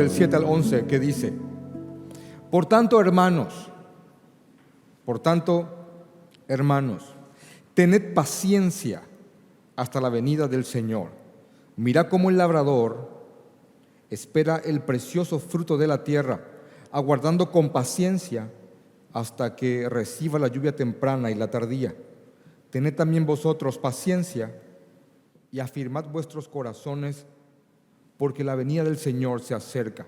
del 7 al 11, que dice: Por tanto, hermanos, tened paciencia hasta la venida del Señor. Mirad cómo el labrador espera el precioso fruto de la tierra, aguardando con paciencia hasta que reciba la lluvia temprana y la tardía. Tened también vosotros paciencia y afirmad vuestros corazones, porque la venida del Señor se acerca.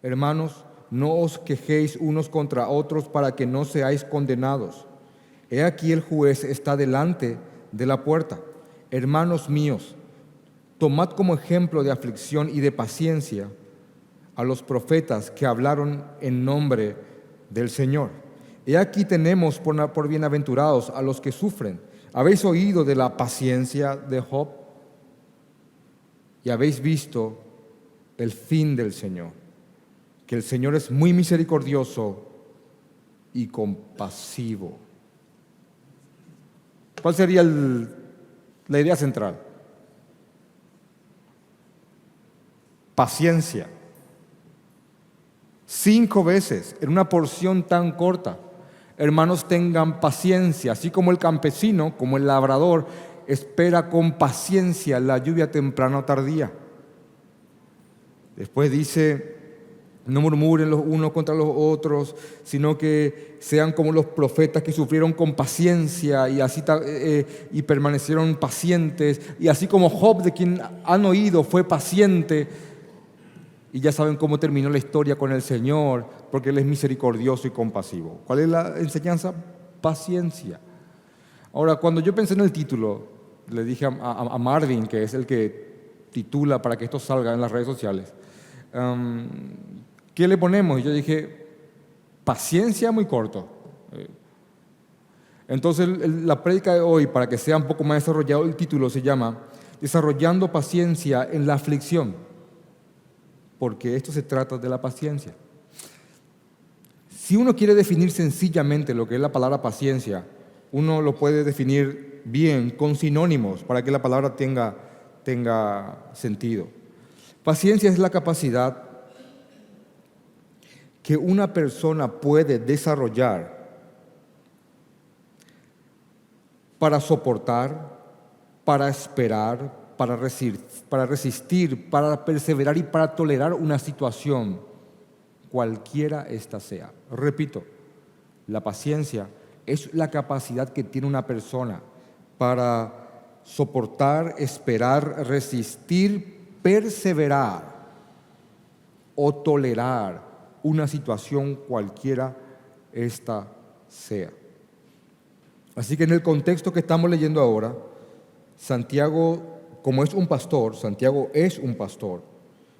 Hermanos, no os quejéis unos contra otros para que no seáis condenados. He aquí el juez está delante de la puerta. Hermanos míos, tomad como ejemplo de aflicción y de paciencia a los profetas que hablaron en nombre del Señor. He aquí tenemos por bienaventurados a los que sufren. ¿Habéis oído de la paciencia de Job? Y habéis visto el fin del Señor, que el Señor es muy misericordioso y compasivo. ¿Cuál sería la idea central? Paciencia. 5 veces en una porción tan corta. Hermanos, tengan paciencia, así como el campesino, como el labrador, espera con paciencia la lluvia temprana o tardía. Después dice: no murmuren los unos contra los otros, sino que sean como los profetas que sufrieron con paciencia y permanecieron pacientes. Y así como Job, de quien han oído, fue paciente. Y ya saben cómo terminó la historia con el Señor, porque Él es misericordioso y compasivo. ¿Cuál es la enseñanza? Paciencia. Ahora, cuando yo pensé en el título, le dije a Marvin, que es el que titula para que esto salga en las redes sociales, ¿qué le ponemos? Y yo dije: paciencia, muy corto. Entonces la prédica de hoy, para que sea un poco más desarrollado, el título se llama Desarrollando paciencia en la aflicción, porque esto se trata de la paciencia. Si uno quiere definir sencillamente lo que es la palabra paciencia, uno lo puede definir bien con sinónimos para que la palabra tenga sentido. Paciencia es la capacidad que una persona puede desarrollar para soportar, para esperar, para resistir, para perseverar y para tolerar una situación, cualquiera ésta sea. Repito, la paciencia es la capacidad que tiene una persona para soportar, esperar, resistir, perseverar o tolerar una situación cualquiera ésta sea. Así que en el contexto que estamos leyendo ahora, Santiago, como es un pastor, Santiago es un pastor.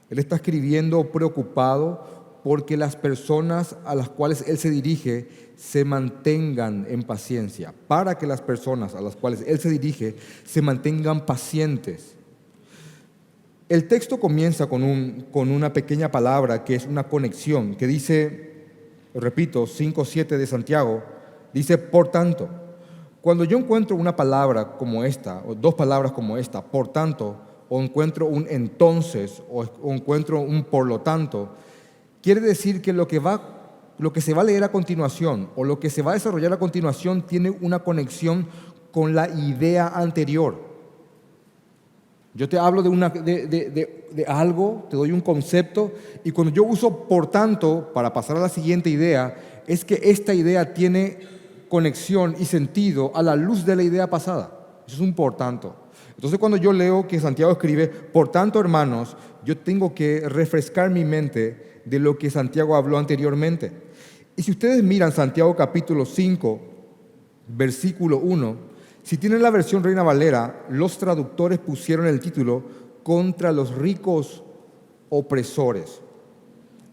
Él está escribiendo preocupado porque las personas a las cuales él se dirige se mantengan en paciencia, para que las personas a las cuales él se dirige se mantengan pacientes. El texto comienza con una pequeña palabra que es una conexión, que dice, repito, 5:7 de Santiago, dice: por tanto. Cuando yo encuentro una palabra como esta, o 2 palabras como esta, por tanto, o encuentro un entonces, o encuentro un por lo tanto, quiere decir que lo que se va a leer a continuación, o lo que se va a desarrollar a continuación, tiene una conexión con la idea anterior. Yo te hablo de algo, te doy un concepto, y cuando yo uso por tanto para pasar a la siguiente idea, es que esta idea tiene conexión y sentido a la luz de la idea pasada. Eso es un por tanto. Entonces, cuando yo leo que Santiago escribe: por tanto, hermanos, yo tengo que refrescar mi mente de lo que Santiago habló anteriormente. Y si ustedes miran Santiago capítulo 5, versículo 1, si tienen la versión Reina Valera, los traductores pusieron el título contra los ricos opresores.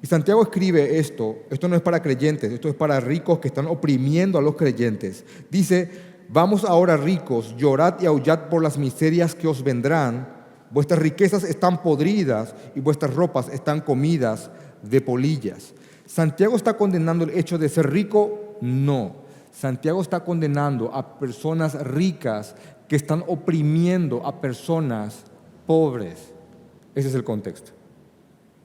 Y Santiago escribe esto no es para creyentes, esto es para ricos que están oprimiendo a los creyentes. Dice: vamos ahora, ricos, llorad y aullad por las miserias que os vendrán. Vuestras riquezas están podridas y vuestras ropas están comidas de polillas. ¿Santiago está condenando el hecho de ser rico? No. Santiago está condenando a personas ricas que están oprimiendo a personas pobres. Ese es el contexto.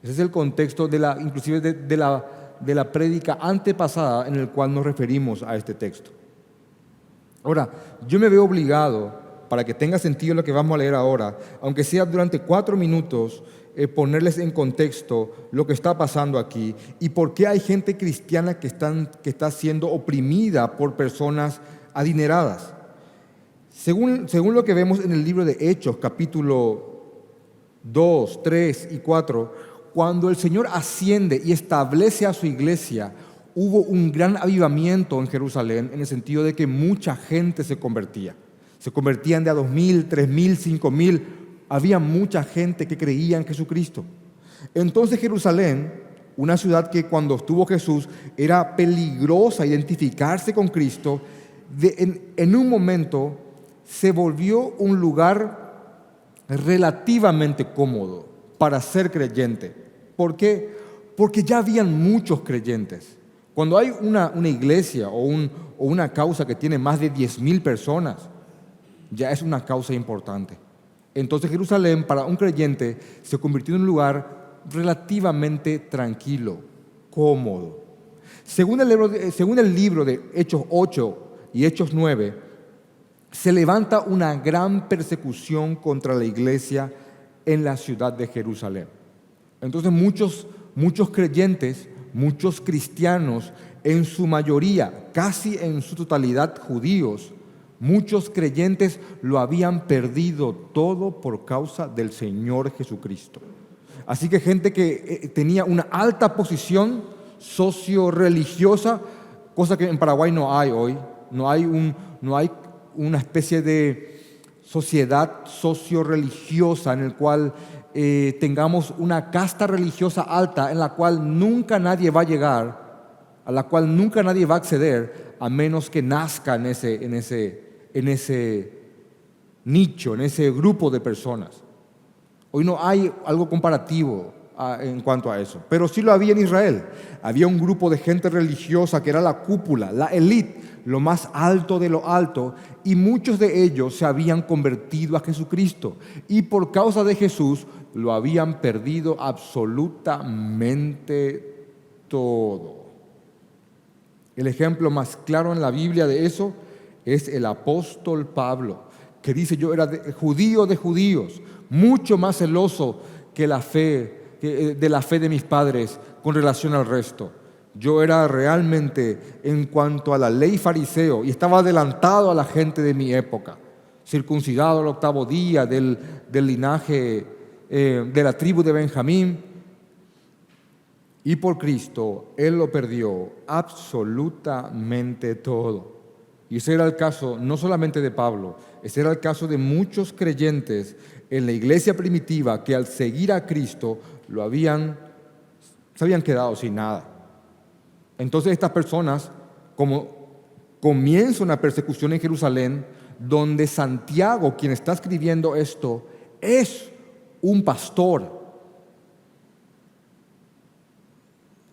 Ese es el contexto inclusive de la prédica antepasada en el cual nos referimos a este texto. Ahora, yo me veo obligado, para que tenga sentido lo que vamos a leer ahora, aunque sea durante 4 minutos, ponerles en contexto lo que está pasando aquí y por qué hay gente cristiana que está siendo oprimida por personas adineradas. Según lo que vemos en el libro de Hechos, capítulo 2, 3 y 4, cuando el Señor asciende y establece a su iglesia, hubo un gran avivamiento en Jerusalén, en el sentido de que mucha gente se convertía. Se convertían de a 2,000, 3,000, 5,000. Había mucha gente que creía en Jesucristo. Entonces Jerusalén, una ciudad que cuando estuvo Jesús era peligrosa identificarse con Cristo, en un momento se volvió un lugar relativamente cómodo para ser creyente. ¿Por qué? Porque ya habían muchos creyentes. Cuando hay una iglesia o una causa que tiene más de 10,000 personas, ya es una causa importante. Entonces Jerusalén, para un creyente, se convirtió en un lugar relativamente tranquilo, cómodo. Según el libro de Hechos 8 y Hechos 9, se levanta una gran persecución contra la iglesia en la ciudad de Jerusalén. Entonces muchos creyentes, muchos cristianos, en su mayoría, casi en su totalidad judíos, muchos creyentes lo habían perdido todo por causa del Señor Jesucristo. Así que gente que tenía una alta posición socio-religiosa, cosa que en Paraguay no hay hoy, no hay una especie de sociedad socio-religiosa en el cual tengamos una casta religiosa alta en la cual nunca nadie va a llegar, a la cual nunca nadie va a acceder, a menos que nazca en ese nicho, en ese grupo de personas. Hoy no hay algo comparativo en cuanto a eso, pero sí lo había en Israel. Había un grupo de gente religiosa que era la cúpula, la élite, lo más alto de lo alto, y muchos de ellos se habían convertido a Jesucristo y por causa de Jesús lo habían perdido absolutamente todo. El ejemplo más claro en la Biblia de eso es el apóstol Pablo, que dice: yo era judío de judíos, mucho más celoso de la fe de mis padres con relación al resto. Yo era realmente, en cuanto a la ley, fariseo, y estaba adelantado a la gente de mi época, circuncidado al 8º día del linaje de la tribu de Benjamín, y por Cristo Él lo perdió absolutamente todo. Y ese era el caso no solamente de Pablo, ese era el caso de muchos creyentes en la iglesia primitiva que al seguir a Cristo se habían quedado sin nada. Entonces estas personas, como comienza una persecución en Jerusalén, donde Santiago, quien está escribiendo esto, es un pastor.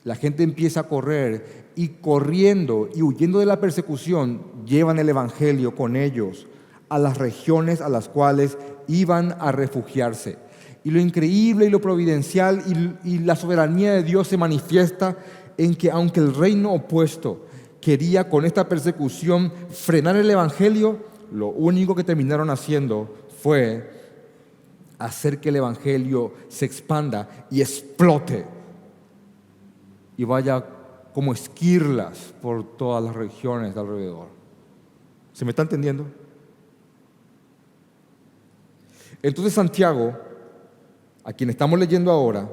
La gente empieza a correr y corriendo y huyendo de la persecución, llevan el evangelio con ellos a las regiones a las cuales iban a refugiarse. Y lo increíble y lo providencial y la soberanía de Dios se manifiesta en que, aunque el reino opuesto quería con esta persecución frenar el evangelio, lo único que terminaron haciendo fue hacer que el evangelio se expanda y explote y vaya como esquirlas por todas las regiones de alrededor. ¿Se me está entendiendo? Entonces Santiago, a quien estamos leyendo ahora,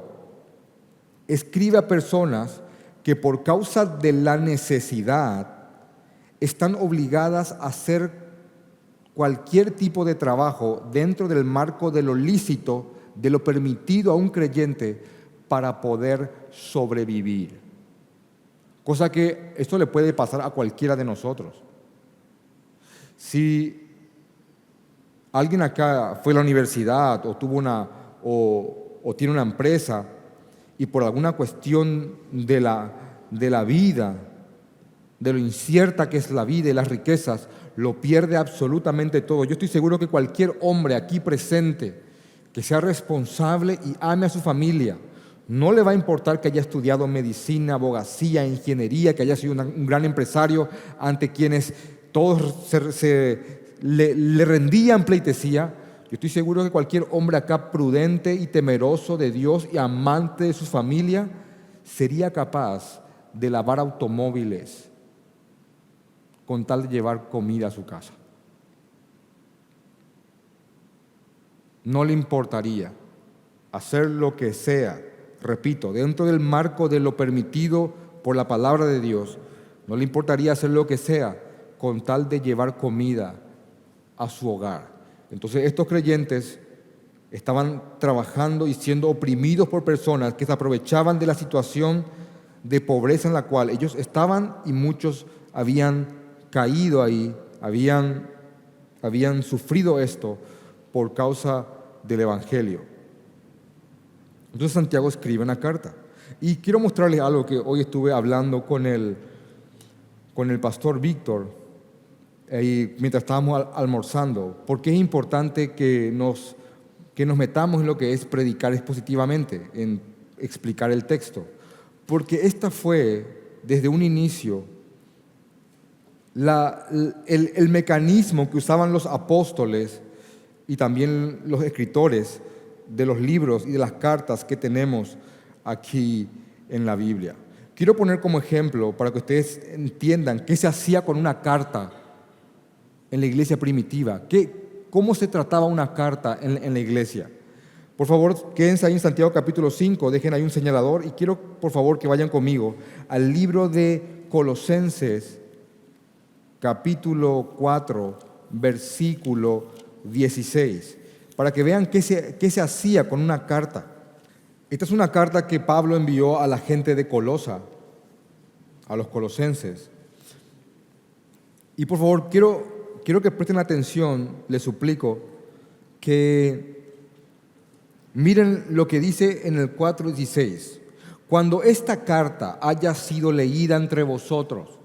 escribe a personas que por causa de la necesidad están obligadas a hacer cualquier tipo de trabajo dentro del marco de lo lícito, de lo permitido a un creyente para poder sobrevivir. Cosa que esto le puede pasar a cualquiera de nosotros. Si alguien acá fue a la universidad o tiene una empresa y por alguna cuestión de la vida, de lo incierta que es la vida y las riquezas, lo pierde absolutamente todo. Yo estoy seguro que cualquier hombre aquí presente que sea responsable y ame a su familia, No le va a importar que haya estudiado medicina, abogacía, ingeniería, que haya sido un gran empresario ante quienes todos le rendían pleitesía. Yo estoy seguro que cualquier hombre acá prudente y temeroso de Dios y amante de su familia sería capaz de lavar automóviles con tal de llevar comida a su casa. No le importaría hacer lo que sea, repito, dentro del marco de lo permitido por la palabra de Dios. No le importaría hacer lo que sea con tal de llevar comida a su hogar. Entonces estos creyentes estaban trabajando y siendo oprimidos por personas que se aprovechaban de la situación de pobreza en la cual ellos estaban, y muchos habían caído ahí, habían sufrido esto por causa del Evangelio. Entonces Santiago escribe una carta. Y quiero mostrarles algo que hoy estuve hablando con el pastor Víctor mientras estábamos almorzando. Porque es importante que nos metamos en lo que es predicar expositivamente, en explicar el texto. Porque esta fue, desde un inicio, el mecanismo que usaban los apóstoles y también los escritores de los libros y de las cartas que tenemos aquí en la Biblia. Quiero poner como ejemplo, para que ustedes entiendan qué se hacía con una carta en la iglesia primitiva, cómo se trataba una carta en la iglesia. Por favor, quédense ahí en Santiago capítulo 5, dejen ahí un señalador y quiero, por favor, que vayan conmigo al libro de Colosenses, capítulo 4, versículo 16, para que vean qué se hacía con una carta. Esta es una carta que Pablo envió a la gente de Colosa, a los colosenses. Y por favor, quiero que presten atención, les suplico, que miren lo que dice en el 4:16. Cuando esta carta haya sido leída entre vosotros,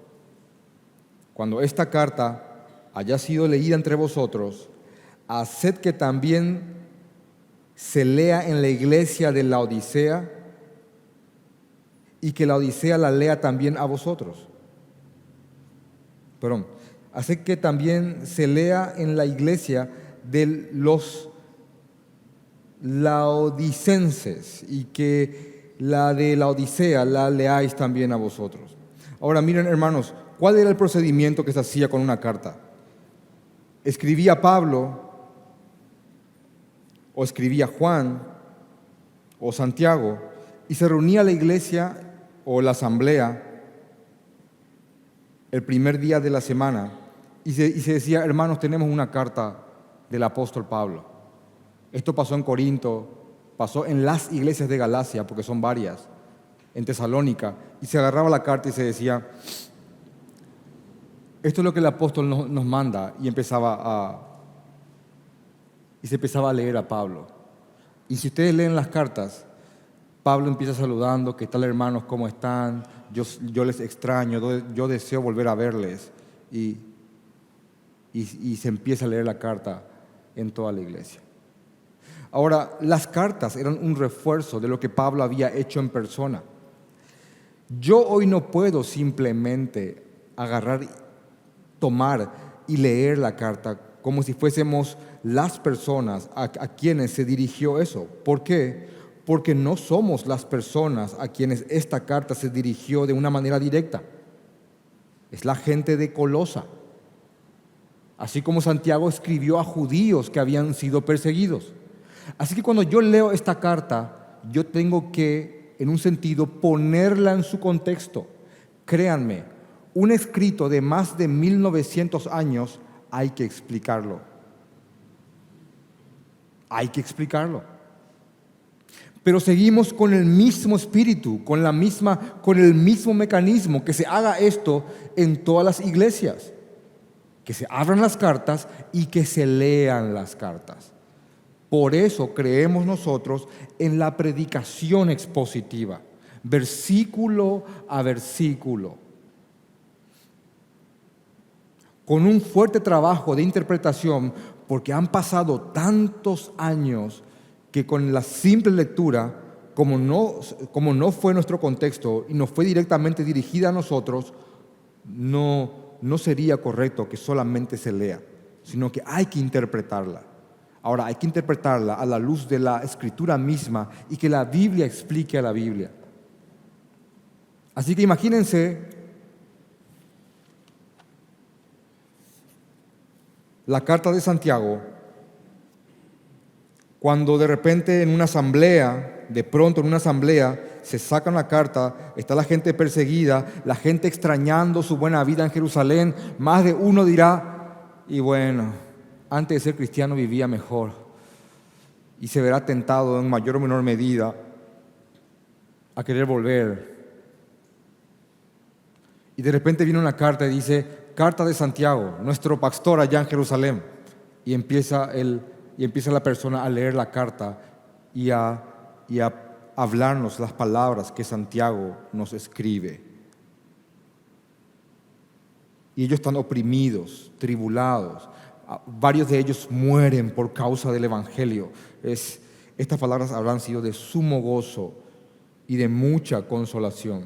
haced que también se lea en la iglesia de Laodicea y que Laodicea la lea también a vosotros. Haced que también se lea en la iglesia de los laodicenses y que la de Laodicea la leáis también a vosotros. Ahora miren, hermanos, ¿cuál era el procedimiento que se hacía con una carta? Escribía Pablo, o escribía Juan, o Santiago, y se reunía la iglesia o la asamblea el primer día de la semana y se decía: hermanos, tenemos una carta del apóstol Pablo. Esto pasó en Corinto, pasó en las iglesias de Galacia, porque son varias, en Tesalónica, y se agarraba la carta y se decía: esto es lo que el apóstol nos manda, y se empezaba a leer a Pablo. Y si ustedes leen las cartas, Pablo empieza saludando: ¿qué tal, hermanos? ¿Cómo están? Yo les extraño, yo deseo volver a verles. Y se empieza a leer la carta en toda la iglesia. Ahora, las cartas eran un refuerzo de lo que Pablo había hecho en persona. Yo hoy no puedo simplemente agarrar, tomar y leer la carta como si fuésemos las personas a quienes se dirigió eso. ¿Por qué? Porque no somos las personas a quienes esta carta se dirigió de una manera directa. Es la gente de Colosa. Así como Santiago escribió a judíos que habían sido perseguidos. Así que cuando yo leo esta carta, yo tengo que, en un sentido, ponerla en su contexto. Créanme, un escrito de más de 1900 años hay que explicarlo. Hay que explicarlo. Pero seguimos con el mismo espíritu, con el mismo mecanismo, que se haga esto en todas las iglesias. Que se abran las cartas y que se lean las cartas. Por eso creemos nosotros en la predicación expositiva, versículo a versículo, con un fuerte trabajo de interpretación, porque han pasado tantos años que con la simple lectura como no fue nuestro contexto y no fue directamente dirigida a nosotros, no sería correcto que solamente se lea, sino que hay que interpretarla. Ahora, hay que interpretarla a la luz de la Escritura misma y que la Biblia explique a la Biblia. Así que imagínense la carta de Santiago, cuando de repente en una asamblea, se saca una carta, está la gente perseguida, la gente extrañando su buena vida en Jerusalén, más de uno dirá, y bueno, antes de ser cristiano vivía mejor, y se verá tentado en mayor o menor medida a querer volver. Y de repente viene una carta y dice, carta de Santiago, nuestro pastor allá en Jerusalén, y empieza la persona a leer la carta y a hablarnos las palabras que Santiago nos escribe. Y ellos están oprimidos, tribulados. Varios de ellos mueren por causa del Evangelio. Estas palabras habrán sido de sumo gozo y de mucha consolación.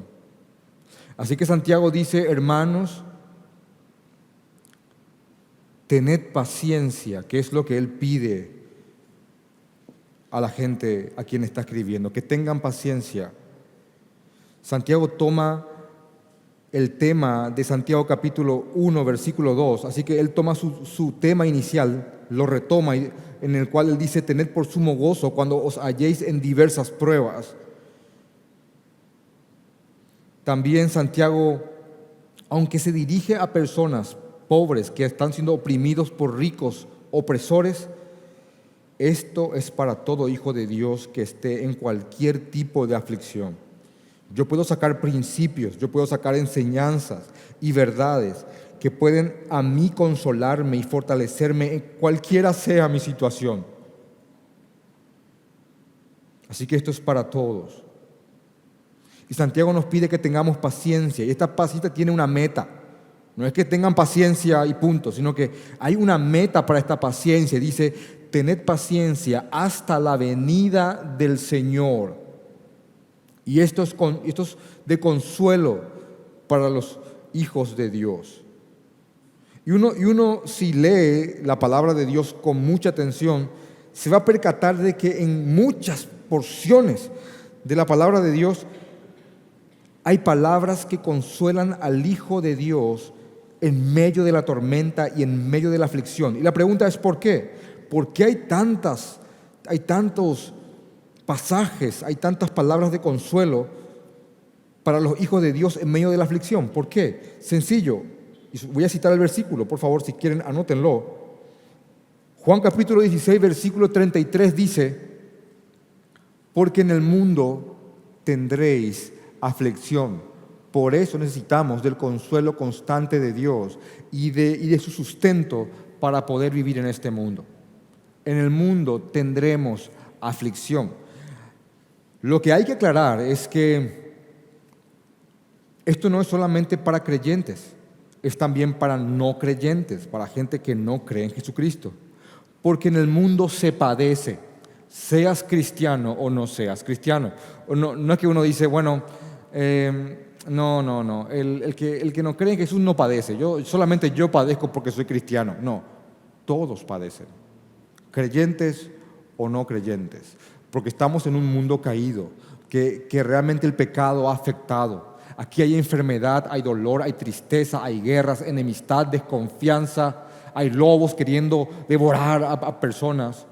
Así que Santiago dice, hermanos, tened paciencia, que es lo que él pide a la gente a quien está escribiendo, que tengan paciencia. Santiago toma el tema de Santiago capítulo 1, versículo 2, así que él toma su tema inicial, lo retoma, en el cual él dice, tened por sumo gozo cuando os halléis en diversas pruebas. También Santiago, aunque se dirige a personas pobres que están siendo oprimidos por ricos opresores, esto es para todo hijo de Dios que esté en cualquier tipo de aflicción. Yo puedo sacar principios, yo puedo sacar enseñanzas y verdades que pueden a mí consolarme y fortalecerme en cualquiera sea mi situación. Así que esto es para todos. Y Santiago nos pide que tengamos paciencia, y esta paciencia tiene una meta. No es que tengan paciencia y punto, sino que hay una meta para esta paciencia. Dice, tened paciencia hasta la venida del Señor. Y esto es de consuelo para los hijos de Dios. Y uno si lee la palabra de Dios con mucha atención, se va a percatar de que en muchas porciones de la palabra de Dios hay palabras que consuelan al Hijo de Dios en medio de la tormenta y en medio de la aflicción. Y la pregunta es ¿por qué? ¿Por qué hay tantos pasajes, hay tantas palabras de consuelo para los hijos de Dios en medio de la aflicción? ¿Por qué? Sencillo. Y voy a citar el versículo, por favor, si quieren, anótenlo. Juan capítulo 16, versículo 33 dice, porque en el mundo tendréis aflicción. Por eso necesitamos del consuelo constante de Dios y de su sustento para poder vivir en este mundo. En el mundo tendremos aflicción. Lo que hay que aclarar es que esto no es solamente para creyentes, es también para no creyentes, para gente que no cree en Jesucristo. Porque en el mundo se padece, seas cristiano o no seas cristiano. No es que uno dice, bueno, no, el que no cree en Jesús no padece. Solamente yo padezco porque soy cristiano. No, todos padecen, creyentes o no creyentes, porque estamos en un mundo caído, que realmente el pecado ha afectado. Aquí hay enfermedad, hay dolor, hay tristeza, hay guerras, enemistad, desconfianza, hay lobos queriendo devorar a personas,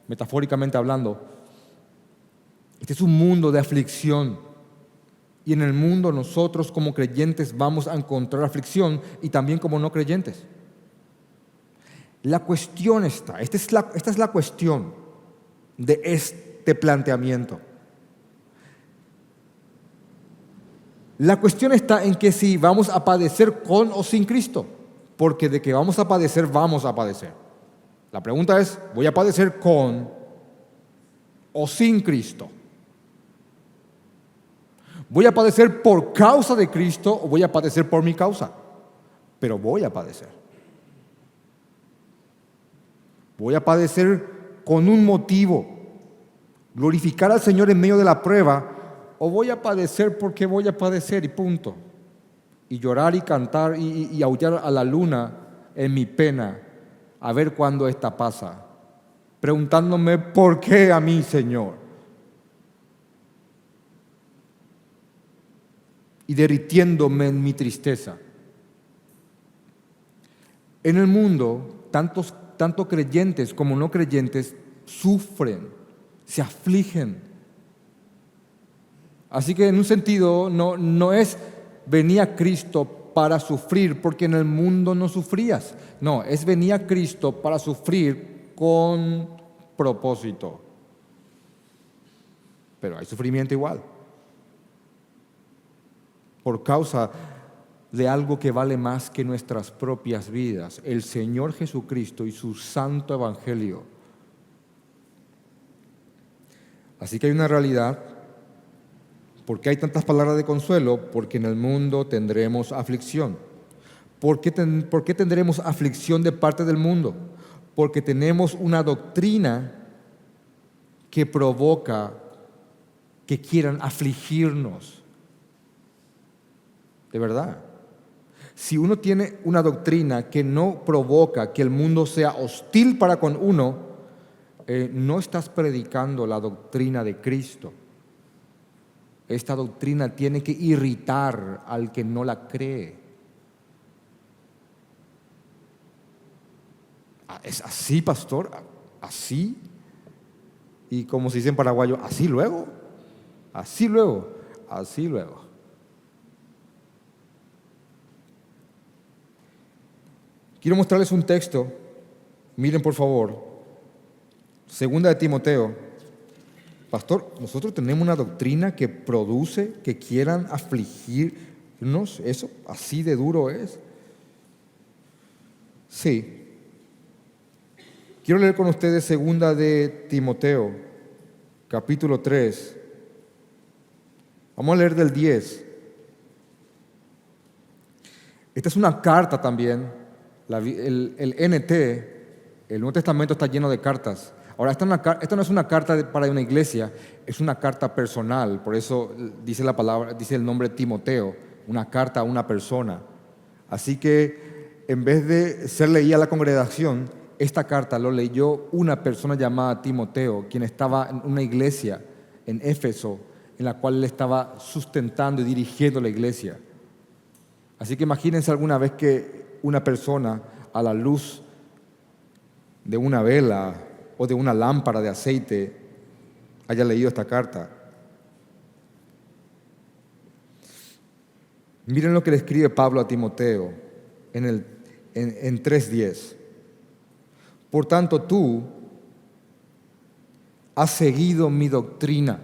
metafóricamente hablando. Este es un mundo de aflicción. Y en el mundo nosotros como creyentes vamos a encontrar aflicción y también como no creyentes. La cuestión esta es la cuestión de este planteamiento. La cuestión está en que si vamos a padecer con o sin Cristo, porque de que vamos a padecer, vamos a padecer. La pregunta es, ¿voy a padecer con o sin Cristo? ¿Voy a padecer por causa de Cristo o voy a padecer por mi causa? Pero voy a padecer. Voy a padecer con un motivo, glorificar al Señor en medio de la prueba, o voy a padecer porque voy a padecer y punto. Y llorar y cantar y aullar a la luna en mi pena, a ver cuándo esta pasa, preguntándome ¿por qué a mí, Señor? Y derritiéndome en mi tristeza. En el mundo, tanto creyentes como no creyentes sufren, se afligen. Así que en un sentido no es venía a Cristo para sufrir porque en el mundo no sufrías. No, es venía a Cristo para sufrir con propósito. Pero hay sufrimiento igual. Por causa de algo que vale más que nuestras propias vidas, el Señor Jesucristo y su santo evangelio. Así que hay una realidad. ¿Por qué hay tantas palabras de consuelo? Porque en el mundo tendremos aflicción. ¿Por qué tendremos aflicción de parte del mundo? Porque tenemos una doctrina que provoca que quieran afligirnos. De verdad. Si uno tiene una doctrina que no provoca que el mundo sea hostil para con uno, no estás predicando la doctrina de Cristo. Esta doctrina tiene que irritar al que no la cree. ¿Es así, pastor? ¿Así? Y como se dice en paraguayo, ¿así luego? ¿Así luego? Así luego. Quiero mostrarles un texto. Miren, por favor. Segunda de Timoteo. Pastor, nosotros tenemos una doctrina que produce que quieran afligirnos. ¿Eso así de duro es? Sí. Quiero leer con ustedes segunda de Timoteo, capítulo 3. Vamos a leer del 10. Esta es una carta también. El NT, el Nuevo Testamento está lleno de cartas. Ahora, esta no es una carta para una iglesia, es una carta personal. Por eso dice la palabra, dice el nombre Timoteo, una carta a una persona. Así que en vez de ser leída a la congregación, esta carta lo leyó una persona llamada Timoteo, quien estaba en una iglesia en Éfeso, en la cual él estaba sustentando y dirigiendo la iglesia. Así que imagínense alguna vez que una persona a la luz de una vela o de una lámpara de aceite haya leído esta carta. Miren lo que le escribe Pablo a Timoteo en 3:10. Por tanto, tú has seguido mi doctrina.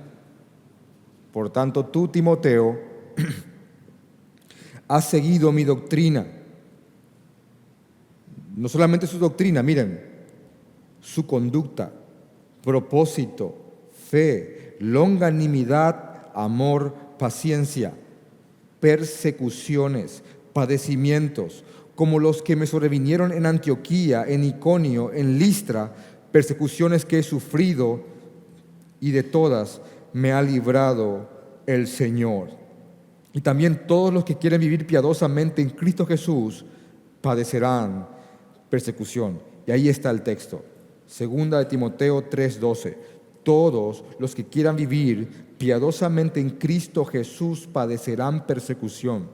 Por tanto, tú, Timoteo, has seguido mi doctrina. No solamente su doctrina, miren, su conducta, propósito, fe, longanimidad, amor, paciencia, persecuciones, padecimientos, como los que me sobrevinieron en Antioquía, en Iconio, en Listra, persecuciones que he sufrido, y de todas me ha librado el Señor. Y también todos los que quieren vivir piadosamente en Cristo Jesús padecerán persecución. Y ahí está el texto. Segunda de Timoteo 3:12. Todos los que quieran vivir piadosamente en Cristo Jesús padecerán persecución.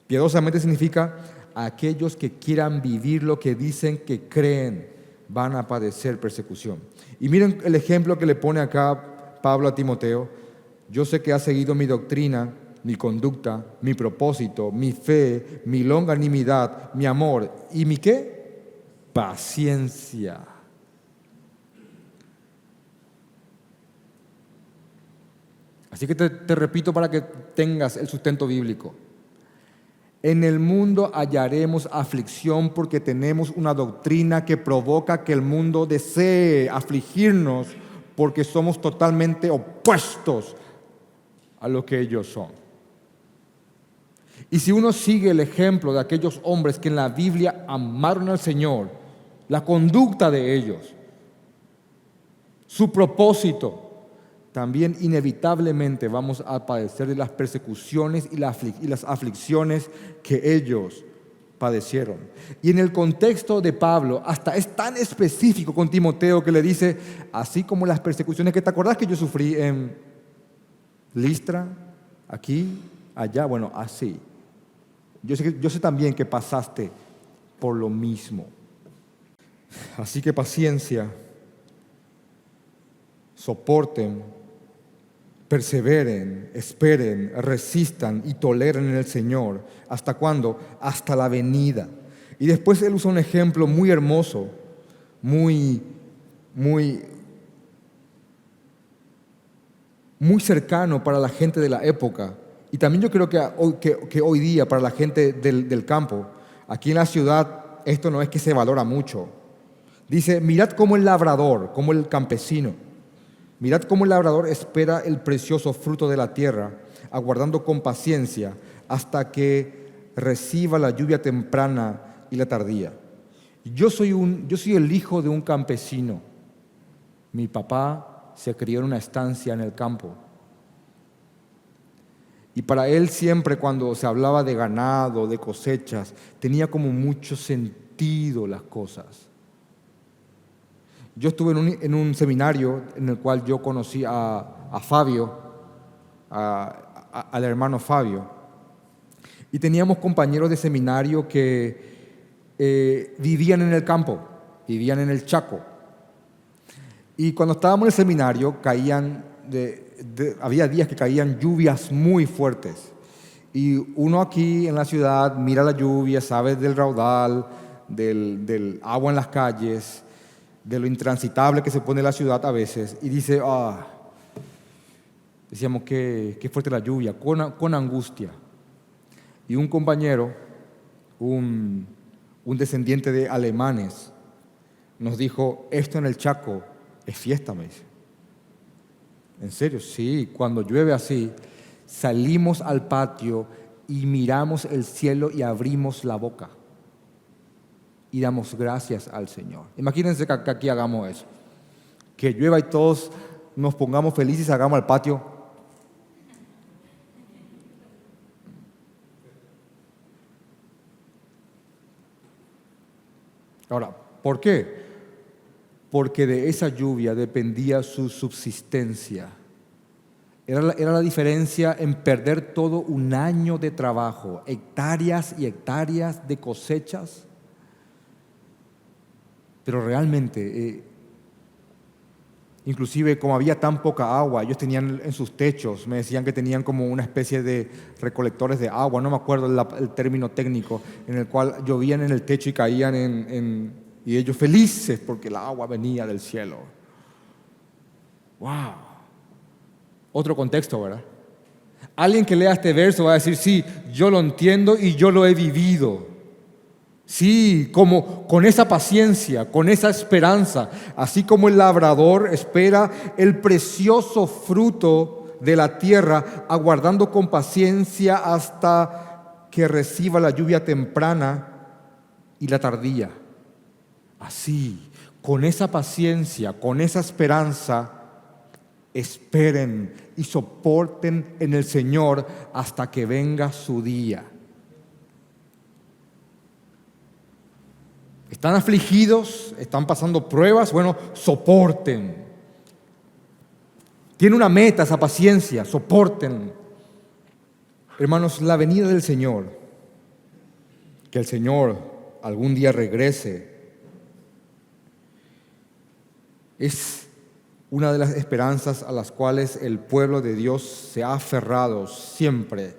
Piadosamente significa aquellos que quieran vivir lo que dicen que creen van a padecer persecución. Y miren el ejemplo que le pone acá Pablo a Timoteo. Yo sé que has seguido mi doctrina, mi conducta, mi propósito, mi fe, mi longanimidad, mi amor y mi ¿qué? Paciencia. Así que te repito para que tengas el sustento bíblico. En el mundo hallaremos aflicción porque tenemos una doctrina que provoca que el mundo desee afligirnos porque somos totalmente opuestos a lo que ellos son. Y si uno sigue el ejemplo de aquellos hombres que en la Biblia amaron al Señor, la conducta de ellos, su propósito, también inevitablemente vamos a padecer de las persecuciones y las aflicciones que ellos padecieron. Y en el contexto de Pablo, hasta es tan específico con Timoteo que le dice, así como las persecuciones que te acordás que yo sufrí en Listra, aquí, allá, bueno, así. Yo sé también que pasaste por lo mismo. Así que paciencia, soporten, perseveren, esperen, resistan y toleren en el Señor. ¿Hasta cuándo? Hasta la venida. Y después él usa un ejemplo muy hermoso, muy cercano para la gente de la época. Y también yo creo que hoy día para la gente del campo. Aquí en la ciudad esto no es que se valora mucho. Dice, mirad cómo el labrador, como el campesino, mirad cómo el labrador espera el precioso fruto de la tierra, aguardando con paciencia hasta que reciba la lluvia temprana y la tardía. Yo soy el hijo de un campesino. Mi papá se crió en una estancia en el campo. Y para él siempre cuando se hablaba de ganado, de cosechas, tenía como mucho sentido las cosas. Yo estuve en un seminario en el cual yo conocí a Fabio, al hermano Fabio. Y teníamos compañeros de seminario que vivían en el campo, vivían en el Chaco. Y cuando estábamos en el seminario, había días que caían lluvias muy fuertes. Y uno aquí en la ciudad mira la lluvia, sabe del raudal, del agua en las calles, de lo intransitable que se pone la ciudad a veces, y dice, decíamos qué fuerte la lluvia, con angustia. Y un compañero, un descendiente de alemanes, nos dijo, esto en el Chaco es fiesta, me dice. ¿En serio? Sí, cuando llueve así, salimos al patio y miramos el cielo y abrimos la boca. Y damos gracias al Señor. Imagínense que aquí hagamos eso. Que llueva y todos nos pongamos felices y salgamos al patio. Ahora, ¿por qué? Porque de esa lluvia dependía su subsistencia. Era la diferencia en perder todo un año de trabajo, hectáreas y hectáreas de cosechas. Pero realmente, inclusive como había tan poca agua, ellos tenían en sus techos, me decían que tenían como una especie de recolectores de agua, no me acuerdo el término técnico, en el cual llovían en el techo y caían y ellos felices porque el agua venía del cielo. ¡Wow! Otro contexto, ¿verdad? Alguien que lea este verso va a decir, sí, yo lo entiendo y yo lo he vivido. Sí, como con esa paciencia, con esa esperanza, así como el labrador espera el precioso fruto de la tierra, aguardando con paciencia hasta que reciba la lluvia temprana y la tardía. Así, con esa paciencia, con esa esperanza, esperen y soporten en el Señor hasta que venga su día. ¿Están afligidos? ¿Están pasando pruebas? Bueno, soporten. Tiene una meta esa paciencia, soporten. Hermanos, la venida del Señor, que el Señor algún día regrese, es una de las esperanzas a las cuales el pueblo de Dios se ha aferrado siempre,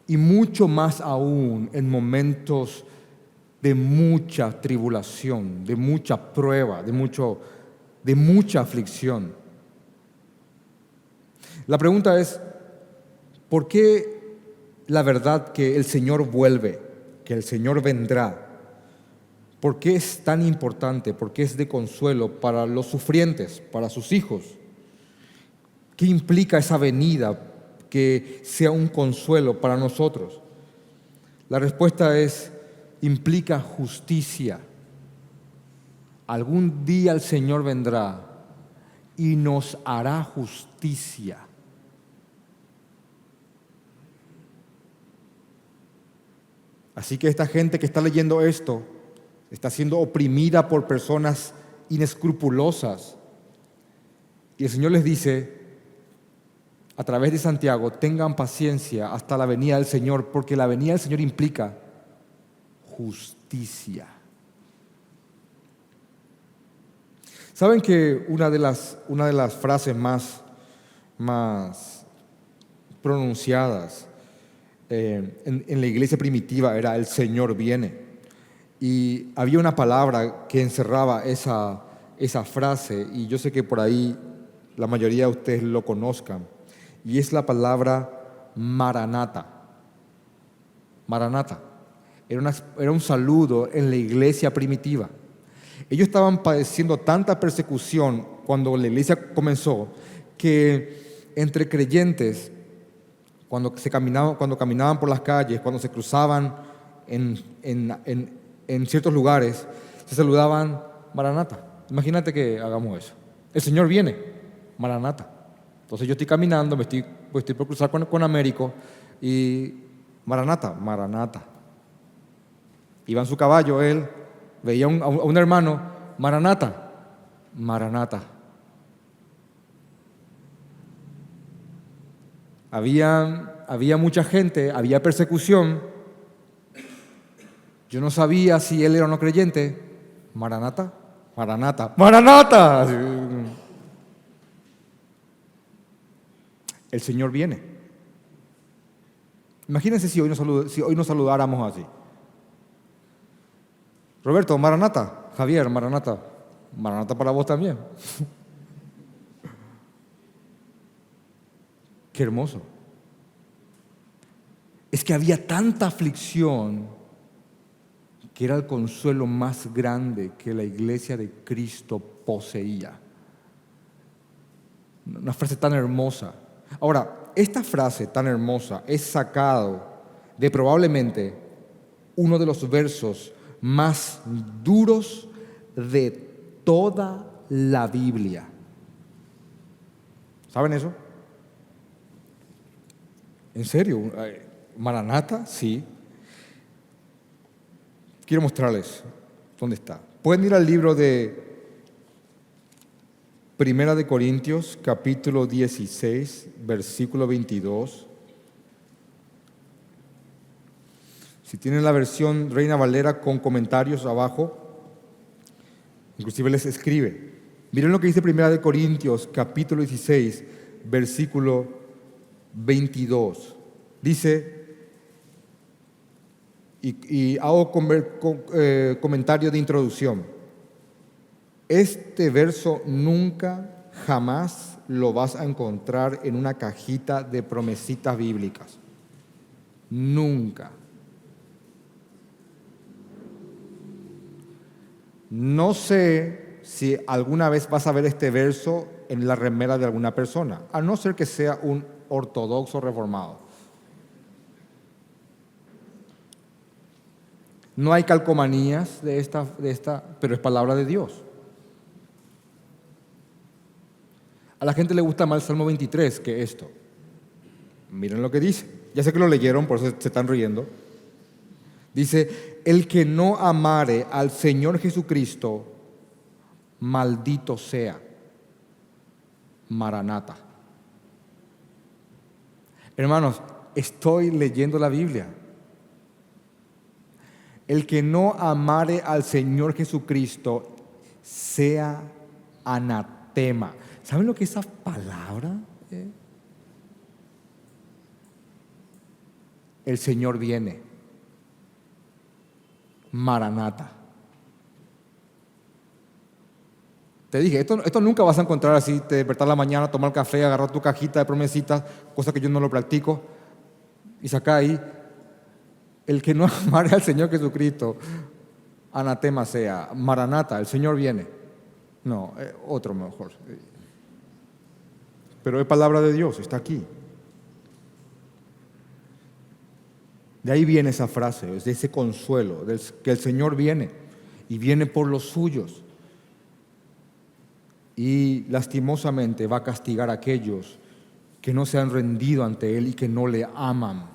y mucho más aún en momentos de mucha tribulación, de mucha prueba, de mucha aflicción. La pregunta es, ¿por qué la verdad que el Señor vuelve, que el Señor vendrá? ¿Por qué es tan importante? ¿Por qué es de consuelo para los sufrientes, para sus hijos? ¿Qué implica esa venida que sea un consuelo para nosotros? La respuesta es, implica justicia. Algún día el Señor vendrá y nos hará justicia. Así que esta gente que está leyendo esto está siendo oprimida por personas inescrupulosas. Y el Señor les dice, a través de Santiago, tengan paciencia hasta la venida del Señor, porque la venida del Señor implica justicia. ¿Saben que una de las frases más pronunciadas en la iglesia primitiva era el Señor viene? Y había una palabra que encerraba esa frase, y yo sé que por ahí la mayoría de ustedes lo conozcan, y es la palabra Maranata. Maranata. Era un saludo en la iglesia primitiva. Ellos estaban padeciendo tanta persecución cuando la iglesia comenzó, que entre creyentes, cuando caminaban por las calles, cuando se cruzaban en ciertos lugares, se saludaban Maranata. Imagínate que hagamos eso. El Señor viene, Maranata. Entonces yo estoy caminando, estoy por cruzar con Américo y Maranata, Maranata. Iba en su caballo él, veía a un hermano, Maranata, Maranata. Había mucha gente, había persecución. Yo no sabía si él era o no creyente. Maranata, Maranata, Maranata. El Señor viene. Imagínense si hoy nos saludáramos así. Roberto, Maranata. Javier, Maranata. Maranata para vos también. Qué hermoso. Es que había tanta aflicción que era el consuelo más grande que la iglesia de Cristo poseía. Una frase tan hermosa. Ahora, esta frase tan hermosa es sacado de probablemente uno de los versos más duros de toda la Biblia. ¿Saben eso? ¿En serio? ¿Maranata? Sí. Quiero mostrarles dónde está. Pueden ir al libro de Primera de Corintios, capítulo 16, versículo 22. Si tienen la versión Reina Valera con comentarios abajo, inclusive les escribe. Miren lo que dice Primera de Corintios, capítulo 16, versículo 22. Dice, y hago comentario de introducción. Este verso nunca, jamás lo vas a encontrar en una cajita de promesitas bíblicas. Nunca. No sé si alguna vez vas a ver este verso en la remera de alguna persona, a no ser que sea un ortodoxo reformado. No hay calcomanías de esta, pero es palabra de Dios. A la gente le gusta más el Salmo 23 que esto. Miren lo que dice. Ya sé que lo leyeron, por eso se están riendo. Dice, el que no amare al Señor Jesucristo, maldito sea. Maranata. Hermanos, estoy leyendo la Biblia. El que no amare al Señor Jesucristo, sea anatema. ¿Saben lo que es esa palabra? El Señor viene. Maranata. Te dije, esto nunca vas a encontrar así, te despertar la mañana, tomar café, agarrar tu cajita de promesitas, cosa que yo no lo practico, y sacar ahí, el que no amare al Señor Jesucristo, anatema sea. Maranata, el Señor viene. No, otro mejor. Pero es palabra de Dios, está aquí. De ahí viene esa frase, es de ese consuelo, que el Señor viene y viene por los suyos. y lastimosamente va a castigar a aquellos que no se han rendido ante Él y que no le aman.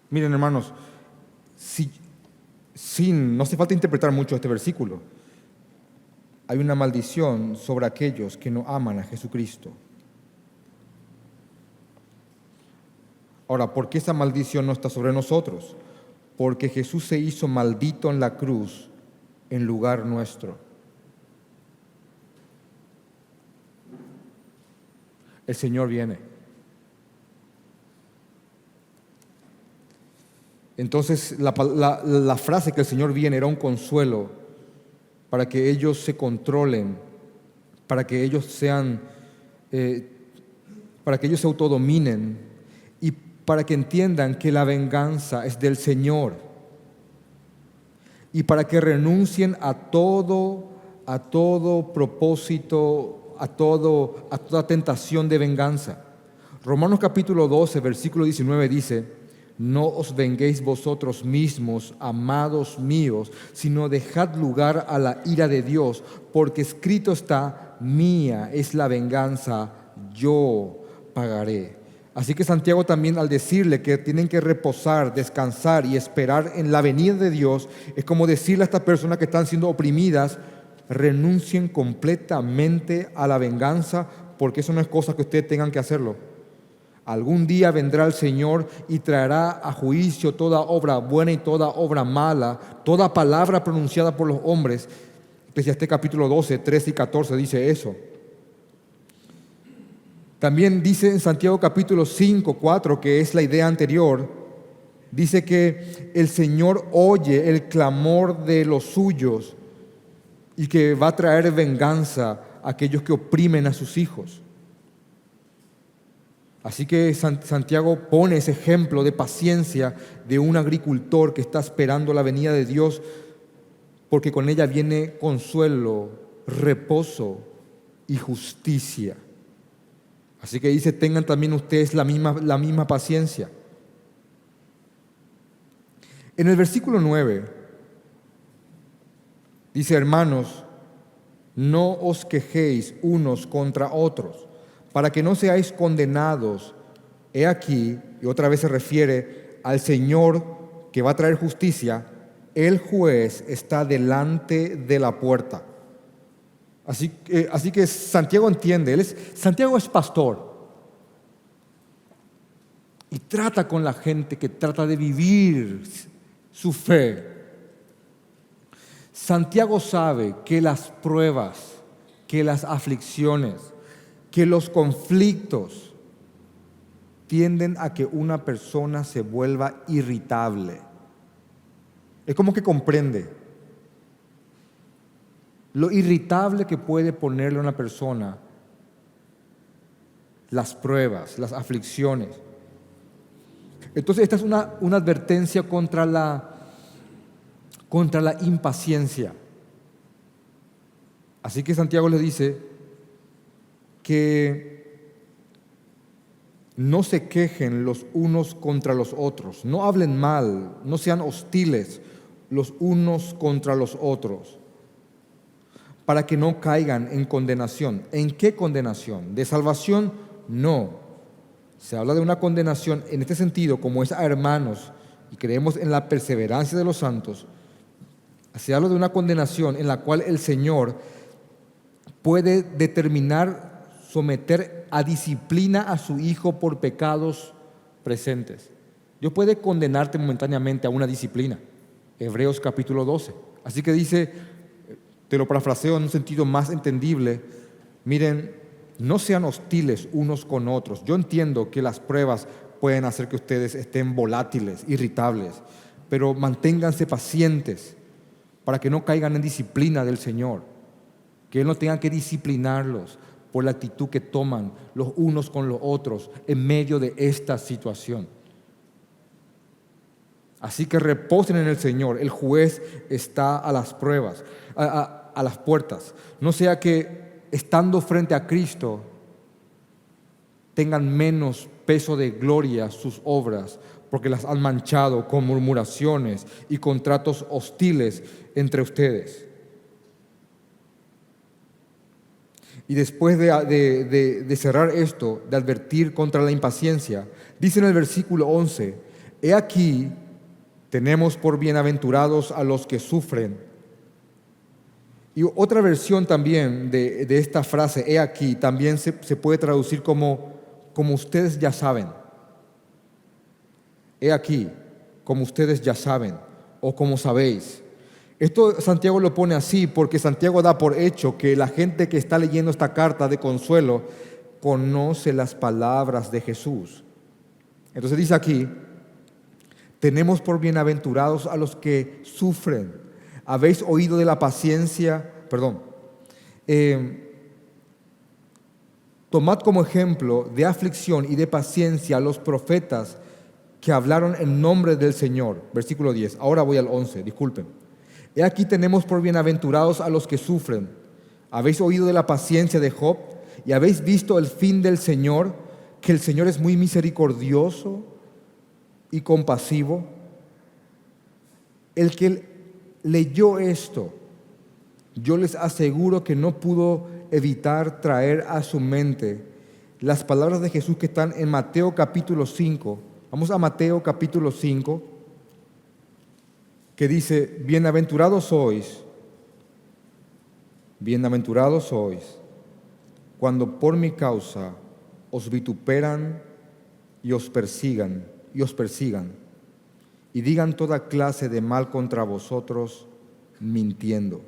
Miren, hermanos, no hace falta interpretar mucho este versículo. Hay una maldición sobre aquellos que no aman a Jesucristo. Ahora, ¿por qué esa maldición no está sobre nosotros? Porque Jesús se hizo maldito en la cruz en lugar nuestro. El Señor viene. Entonces, la frase que el Señor viene era un consuelo para que ellos se controlen, para que ellos se autodominen y para que entiendan que la venganza es del Señor y para que renuncien a todo propósito, a toda tentación de venganza. Romanos capítulo 12, versículo 19 dice: no os venguéis vosotros mismos, amados míos, sino dejad lugar a la ira de Dios, porque escrito está: mía es la venganza, yo pagaré. Así que Santiago también, al decirle que tienen que reposar, descansar y esperar en la venida de Dios, es como decirle a estas personas que están siendo oprimidas: renuncien completamente a la venganza, porque eso no es cosa que ustedes tengan que hacerlo. Algún día vendrá el Señor y traerá a juicio toda obra buena y toda obra mala, toda palabra pronunciada por los hombres. Eclesiastés capítulo 12, 13 y 14 dice eso. También dice en Santiago capítulo 5, 4, que es la idea anterior, dice que el Señor oye el clamor de los suyos y que va a traer venganza a aquellos que oprimen a sus hijos. Así que Santiago pone ese ejemplo de paciencia de un agricultor que está esperando la venida de Dios, porque con ella viene consuelo, reposo y justicia. Así que dice: tengan también ustedes la misma paciencia. En el versículo 9 dice: hermanos, no os quejéis unos contra otros, para que no seáis condenados. He aquí, y otra vez se refiere al Señor que va a traer justicia, el juez está delante de la puerta. Así que Santiago entiende, Santiago es pastor y trata con la gente que trata de vivir su fe. Santiago sabe que las pruebas, que las aflicciones, que los conflictos tienden a que una persona se vuelva irritable. Es como que comprende lo irritable que puede ponerle a una persona las pruebas, las aflicciones. Entonces esta es una advertencia contra la impaciencia. Así que Santiago le dice que no se quejen los unos contra los otros, no hablen mal, no sean hostiles los unos contra los otros, para que no caigan en condenación. ¿En qué condenación? ¿De salvación? No. Se habla de una condenación en este sentido, como es a hermanos, y creemos en la perseverancia de los santos. Se habla de una condenación en la cual el Señor puede determinar someter a disciplina a su hijo por pecados presentes. Dios puede condenarte momentáneamente a una disciplina. Hebreos capítulo 12. Así que dice, te lo parafraseo en un sentido más entendible: miren, no sean hostiles unos con otros. Yo entiendo que las pruebas pueden hacer que ustedes estén volátiles, irritables, pero manténganse pacientes para que no caigan en disciplina del Señor, que Él no tenga que disciplinarlos por la actitud que toman los unos con los otros en medio de esta situación. Así que reposen en el Señor. El juez está a las pruebas, a las puertas. No sea que estando frente a Cristo tengan menos peso de gloria sus obras, porque las han manchado con murmuraciones y con tratos hostiles entre ustedes. Y después de cerrar esto, de advertir contra la impaciencia, dice en el versículo 11, he aquí, tenemos por bienaventurados a los que sufren. Y otra versión también de esta frase, he aquí, también se puede traducir como ustedes ya saben. He aquí, como ustedes ya saben, o como sabéis. Esto Santiago lo pone así porque Santiago da por hecho que la gente que está leyendo esta carta de consuelo conoce las palabras de Jesús. Entonces dice aquí, tenemos por bienaventurados a los que sufren. Habéis oído de la paciencia, tomad como ejemplo de aflicción y de paciencia a los profetas que hablaron en nombre del Señor. Versículo 10. Ahora voy al 11, disculpen. He aquí tenemos por bienaventurados a los que sufren. Habéis oído de la paciencia de Job y habéis visto el fin del Señor, que el Señor es muy misericordioso y compasivo. El que leyó esto, yo les aseguro que no pudo evitar traer a su mente las palabras de Jesús que están en Mateo capítulo 5. Vamos a Mateo capítulo 5, que dice, bienaventurados sois cuando por mi causa os vituperan y os persigan, y digan toda clase de mal contra vosotros, mintiendo.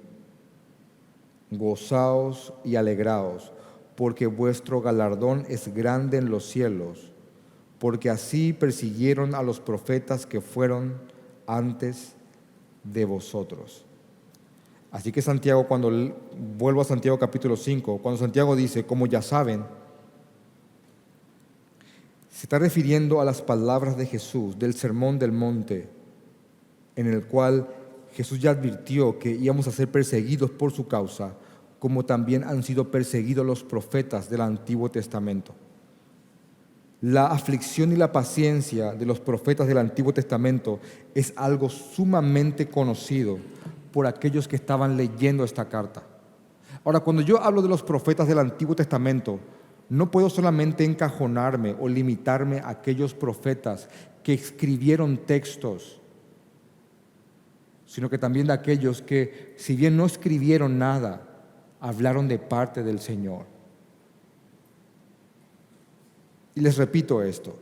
Gozaos y alegraos, porque vuestro galardón es grande en los cielos, porque así persiguieron a los profetas que fueron antes de vosotros. Así que Santiago, vuelvo a Santiago capítulo 5, cuando Santiago dice, como ya saben, se está refiriendo a las palabras de Jesús del Sermón del Monte, en el cual Jesús ya advirtió que íbamos a ser perseguidos por su causa, como también han sido perseguidos los profetas del Antiguo Testamento. La aflicción y la paciencia de los profetas del Antiguo Testamento es algo sumamente conocido por aquellos que estaban leyendo esta carta. Ahora, cuando yo hablo de los profetas del Antiguo Testamento, no puedo solamente encajonarme o limitarme a aquellos profetas que escribieron textos, sino que también de aquellos que, si bien no escribieron nada, hablaron de parte del Señor. Y les repito esto,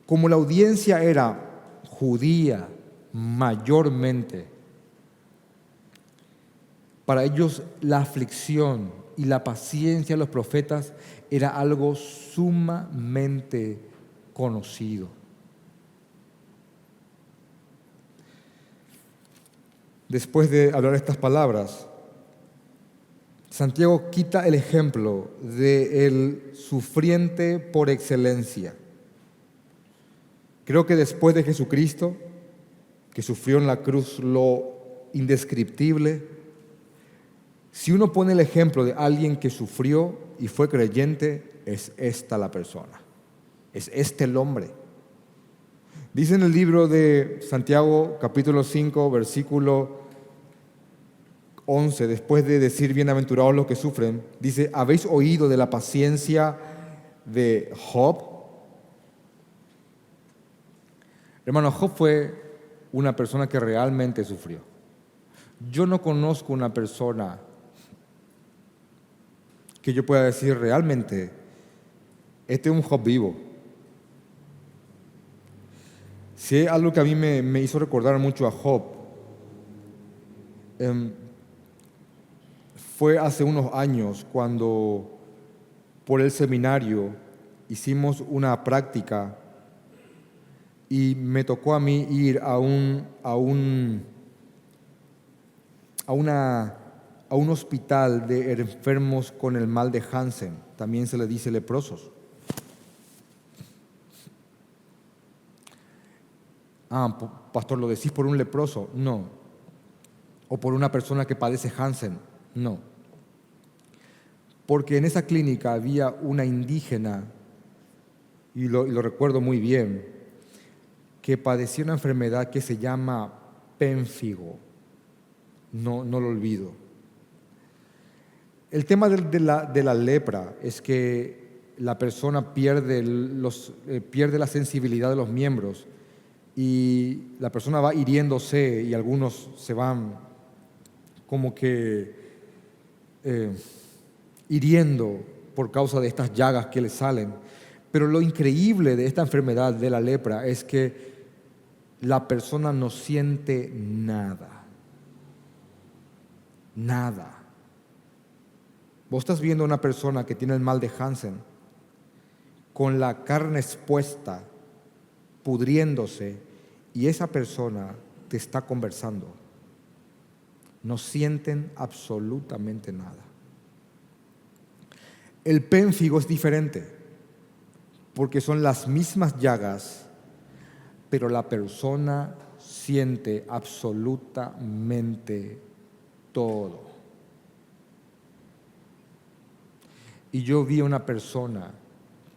como la audiencia era judía mayormente, para ellos la aflicción y la paciencia de los profetas era algo sumamente conocido. Después de hablar estas palabras, Santiago quita el ejemplo del sufriente por excelencia. Creo que después de Jesucristo, que sufrió en la cruz lo indescriptible, si uno pone el ejemplo de alguien que sufrió y fue creyente, es esta la persona, es este el hombre. Dice en el libro de Santiago, capítulo 5, versículo 11, después de decir bienaventurados los que sufren, dice, ¿habéis oído de la paciencia de Job? Hermano, Job fue una persona que realmente sufrió. Yo no conozco una persona que yo pueda decir realmente, este es un Job vivo. Si hay algo que a mí me hizo recordar mucho a Job, fue hace unos años cuando por el seminario hicimos una práctica y me tocó a mí ir a un hospital de enfermos con el mal de Hansen, también se le dice leprosos. Pastor, ¿lo decís por un leproso? No. ¿O por una persona que padece Hansen? No. Porque en esa clínica había una indígena, y lo recuerdo muy bien, que padecía una enfermedad que se llama pénfigo. No lo olvido. El tema de la lepra es que la persona pierde la sensibilidad de los miembros y la persona va hiriéndose y algunos se van como que hiriendo por causa de estas llagas que le salen. Pero lo increíble de esta enfermedad de la lepra es que la persona no siente nada. Nada. Vos estás viendo a una persona que tiene el mal de Hansen con la carne expuesta, pudriéndose, y esa persona te está conversando. No sienten absolutamente nada. El pénfigo es diferente, porque son las mismas llagas, pero la persona siente absolutamente todo. Y yo vi a una persona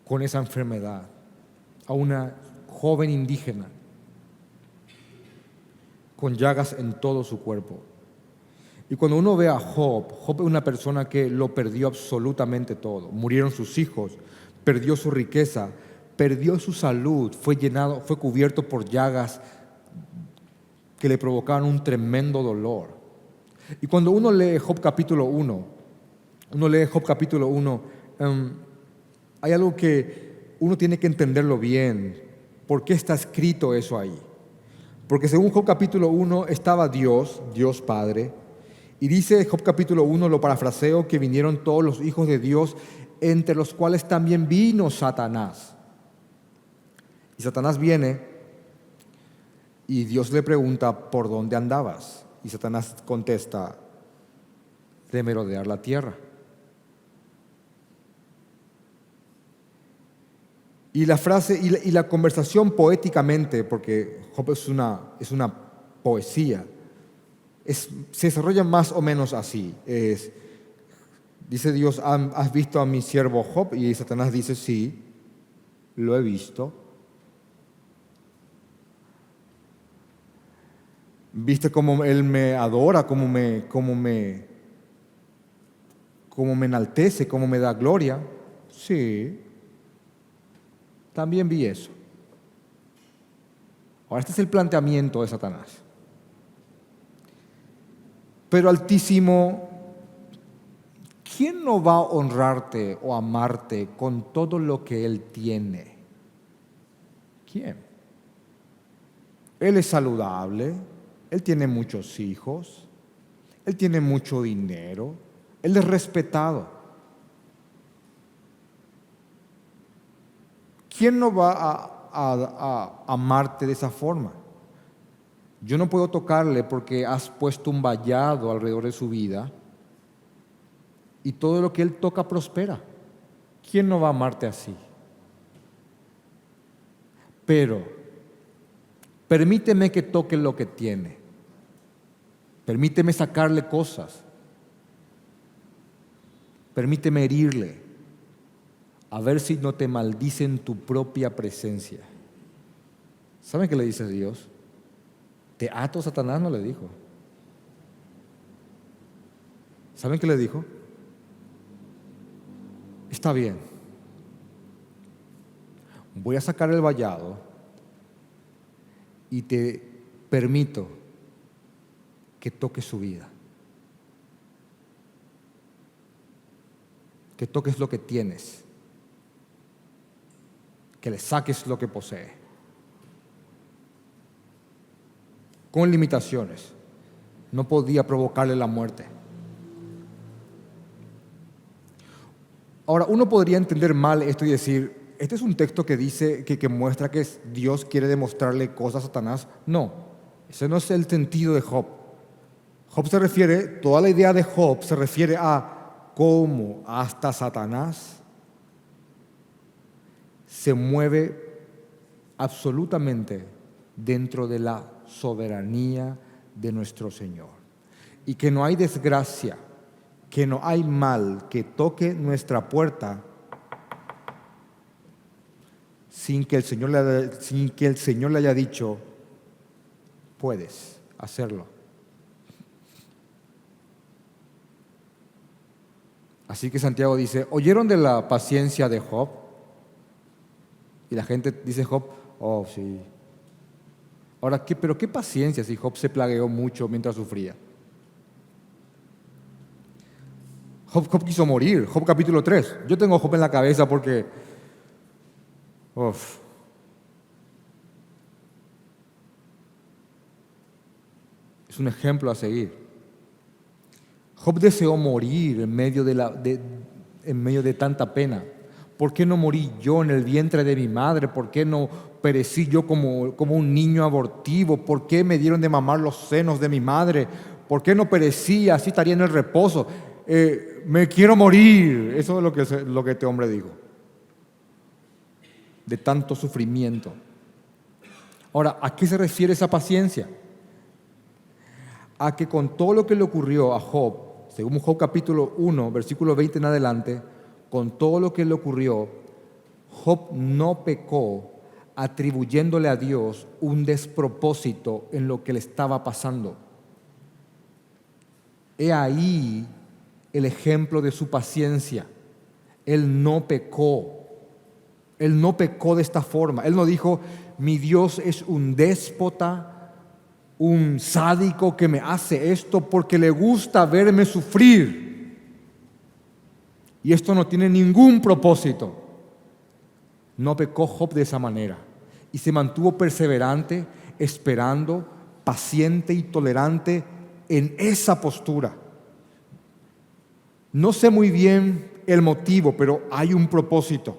con esa enfermedad, a una joven indígena, con llagas en todo su cuerpo. Y cuando uno ve a Job, Job es una persona que lo perdió absolutamente todo. Murieron sus hijos, perdió su riqueza, perdió su salud, fue cubierto por llagas que le provocaban un tremendo dolor. Y cuando uno lee Job capítulo 1, hay algo que uno tiene que entenderlo bien. ¿Por qué está escrito eso ahí? Porque según Job capítulo 1 estaba Dios Padre, y dice Job capítulo 1, lo parafraseo, que vinieron todos los hijos de Dios, entre los cuales también vino Satanás. Y Satanás viene y Dios le pregunta, ¿por dónde andabas? Y Satanás contesta, de merodear la tierra. Y la frase y la conversación poéticamente, porque Job es una poesía, se desarrolla más o menos así. Dice Dios, ¿has visto a mi siervo Job? Y Satanás dice, sí, lo he visto. ¿Viste cómo él me adora, cómo me enaltece, cómo me da gloria? Sí, también vi eso. Ahora, este es el planteamiento de Satanás. Pero Altísimo, ¿quién no va a honrarte o amarte con todo lo que Él tiene? ¿Quién? Él es saludable, Él tiene muchos hijos, Él tiene mucho dinero, Él es respetado. ¿Quién no va a amarte de esa forma? Yo no puedo tocarle porque has puesto un vallado alrededor de su vida y todo lo que él toca prospera. ¿Quién no va a amarte así? Pero permíteme que toque lo que tiene. Permíteme sacarle cosas. Permíteme herirle. A ver si no te maldice en tu propia presencia. ¿Saben qué le dice Dios? Te ato, Satanás, no le dijo. ¿Saben qué le dijo? Está bien. Voy a sacar el vallado y te permito que toques su vida. Que toques lo que tienes. Que le saques lo que posee. Con limitaciones. No podía provocarle la muerte. Ahora, uno podría entender mal esto y decir, este es un texto que dice, que muestra que Dios quiere demostrarle cosas a Satanás. No, ese no es el sentido de Job. Toda la idea de Job se refiere a cómo hasta Satanás se mueve absolutamente dentro de la soberanía de nuestro Señor. Y que no hay desgracia, que no hay mal que toque nuestra puerta sin que el Señor le haya dicho, puedes hacerlo. Así que Santiago dice, ¿oyeron de la paciencia de Job? Y la gente dice Job, oh sí. Ahora, ¿pero qué paciencia si Job se plagueó mucho mientras sufría? Job quiso morir, Job capítulo 3. Yo tengo Job en la cabeza porque, uf, es un ejemplo a seguir. Job deseó morir en medio de tanta pena. ¿Por qué no morí yo en el vientre de mi madre? ¿Por qué no perecí yo como un niño abortivo? ¿Por qué me dieron de mamar los senos de mi madre? ¿Por qué no perecí? Así estaría en el reposo. Me quiero morir. Eso es lo que este hombre dijo. De tanto sufrimiento. Ahora, ¿a qué se refiere esa paciencia? A que con todo lo que le ocurrió a Job, según Job capítulo 1, versículo 20 en adelante, con todo lo que le ocurrió, Job no pecó atribuyéndole a Dios un despropósito en lo que le estaba pasando. He ahí el ejemplo de su paciencia. Él no pecó. Él no pecó de esta forma. Él no dijo, mi Dios es un déspota, un sádico que me hace esto porque le gusta verme sufrir. Y esto no tiene ningún propósito. No pecó Job de esa manera. Y se mantuvo perseverante, esperando, paciente y tolerante en esa postura. No sé muy bien el motivo, pero hay un propósito.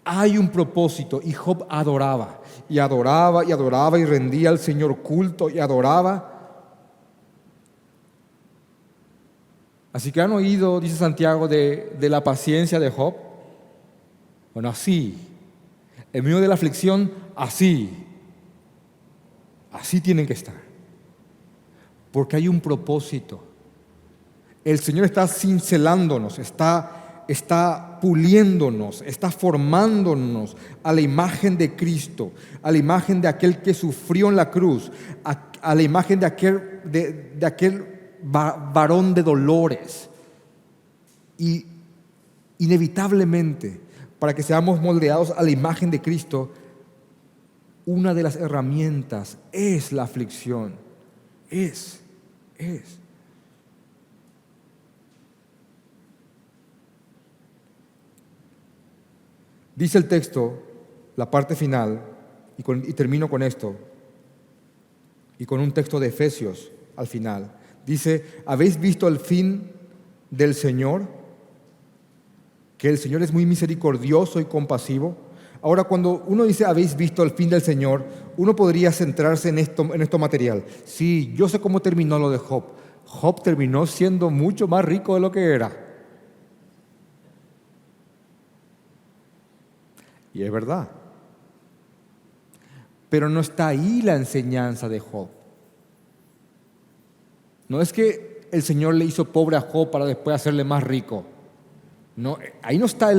Hay un propósito. Y Job adoraba, y adoraba, y adoraba, y rendía al Señor culto, y adoraba. Así que han oído, dice Santiago, de la paciencia de Job. Bueno, así, en medio de la aflicción, así tienen que estar. Porque hay un propósito. El Señor está cincelándonos, está puliéndonos, está formándonos a la imagen de Cristo, a la imagen de aquel que sufrió en la cruz, a la imagen de aquel varón de dolores. Y inevitablemente, para que seamos moldeados a la imagen de Cristo, una de las herramientas es la aflicción. Es. Dice el texto, la parte final, y termino con esto, y con un texto de Efesios al final. Dice, ¿habéis visto el fin del Señor? Que el Señor es muy misericordioso y compasivo. Ahora, cuando uno dice, ¿habéis visto el fin del Señor?, uno podría centrarse en esto material. Sí, yo sé cómo terminó lo de Job. Job terminó siendo mucho más rico de lo que era. Y es verdad. Pero no está ahí la enseñanza de Job. No es que el Señor le hizo pobre a Job para después hacerle más rico. No, ahí no está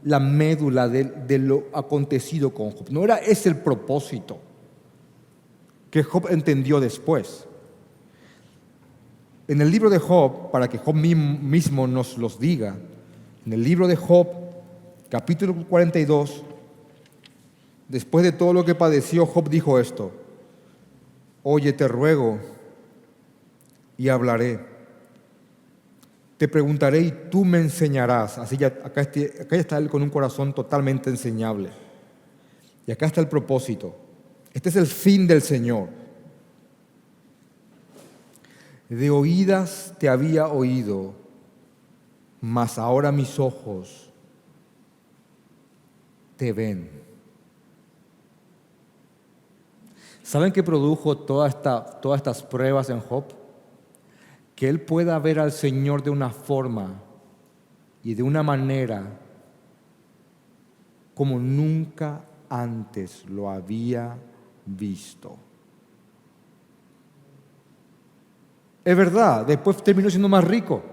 la médula de lo acontecido con Job. No era ese el propósito que Job entendió después. En el libro de Job, para que Job mismo nos los diga, en el libro de Job, capítulo 42, después de todo lo que padeció, Job dijo esto: oye, te ruego y hablaré. Te preguntaré y tú me enseñarás. Así ya, acá está él con un corazón totalmente enseñable. Y acá está el propósito. Este es el fin del Señor. De oídas te había oído, mas ahora mis ojos te ven. ¿Saben qué produjo todas estas pruebas en Job? Que él pueda ver al Señor de una forma y de una manera como nunca antes lo había visto. Es verdad, después terminó siendo más rico,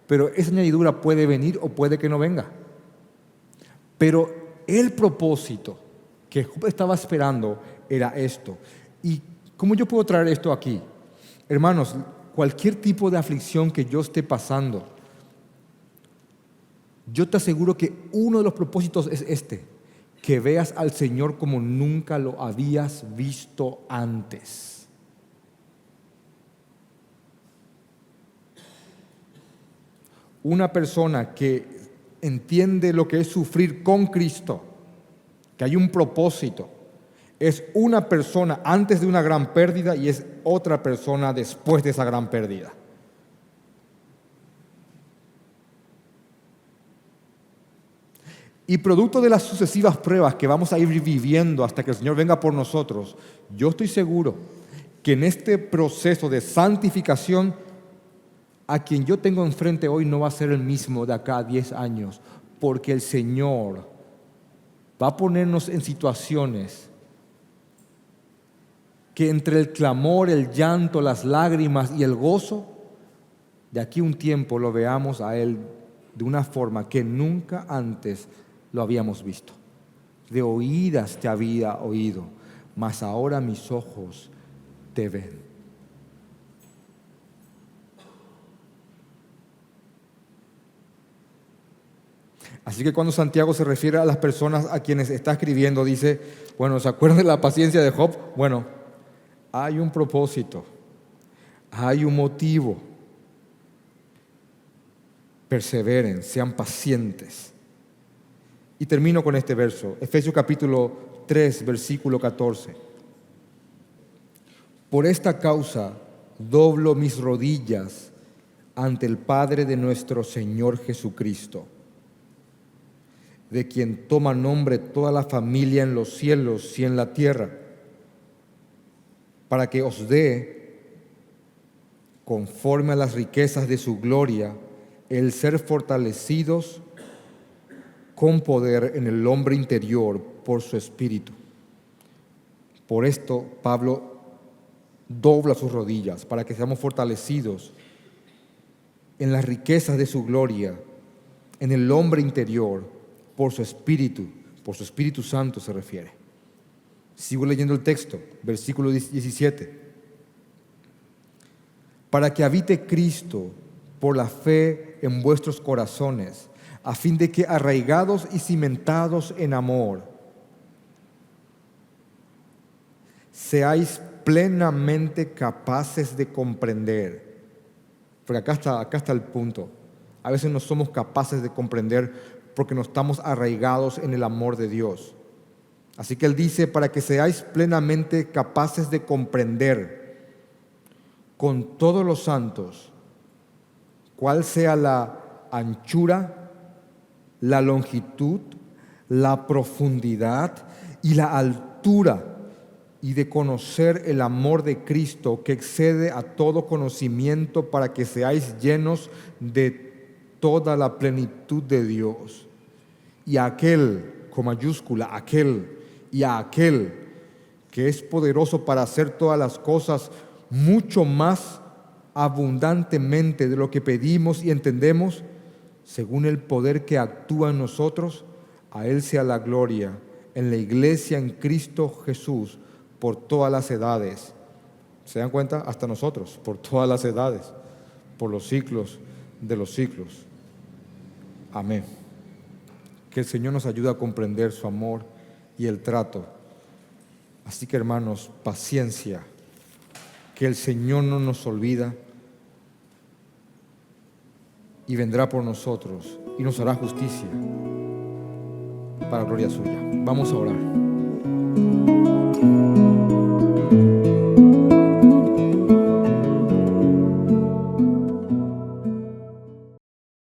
pero esa añadidura puede venir o puede que no venga. Pero el propósito que Job estaba esperando era esto. ¿Y cómo yo puedo traer esto aquí? Hermanos, cualquier tipo de aflicción que yo esté pasando, Yo te aseguro que uno de los propósitos es este: que veas al Señor como nunca lo habías visto antes. Una persona que entiende lo que es sufrir con Cristo, que hay un propósito, es una persona antes de una gran pérdida y es otra persona después de esa gran pérdida. Y producto de las sucesivas pruebas que vamos a ir viviendo hasta que el Señor venga por nosotros, yo estoy seguro que en este proceso de santificación, a quien yo tengo enfrente hoy no va a ser el mismo de acá a 10 años, porque el Señor va a ponernos en situaciones que entre el clamor, el llanto, las lágrimas y el gozo, de aquí a un tiempo lo veamos a Él de una forma que nunca antes lo habíamos visto. De oídas te había oído, mas ahora mis ojos te ven. Así que cuando Santiago se refiere a las personas a quienes está escribiendo, dice, bueno, ¿se acuerdan de la paciencia de Job? Bueno, hay un propósito, hay un motivo. Perseveren, sean pacientes. Y termino con este verso, Efesios capítulo 3, versículo 14. Por esta causa doblo mis rodillas ante el Padre de nuestro Señor Jesucristo, de quien toma nombre toda la familia en los cielos y en la tierra, para que os dé, conforme a las riquezas de su gloria, el ser fortalecidos con poder en el hombre interior por su Espíritu. Por esto Pablo dobla sus rodillas, para que seamos fortalecidos en las riquezas de su gloria, en el hombre interior, por su Espíritu Santo se refiere. Sigo leyendo el texto, versículo 17. Para que habite Cristo por la fe en vuestros corazones, a fin de que arraigados y cimentados en amor, seáis plenamente capaces de comprender. Porque acá está el punto. A veces no somos capaces de comprender porque no estamos arraigados en el amor de Dios. Así que Él dice, para que seáis plenamente capaces de comprender con todos los santos cuál sea la anchura, la longitud, la profundidad y la altura, y de conocer el amor de Cristo que excede a todo conocimiento, para que seáis llenos de toda la plenitud de Dios. Y a aquel, con mayúscula, aquel, y a aquel que es poderoso para hacer todas las cosas mucho más abundantemente de lo que pedimos y entendemos, según el poder que actúa en nosotros, a Él sea la gloria en la iglesia en Cristo Jesús por todas las edades. ¿Se dan cuenta? Hasta nosotros, por todas las edades, por los siglos de los siglos. Amén. Que el Señor nos ayude a comprender su amor y el trato. Así que, hermanos, paciencia, que el Señor no nos olvida y vendrá por nosotros y nos hará justicia para gloria suya. Vamos a orar.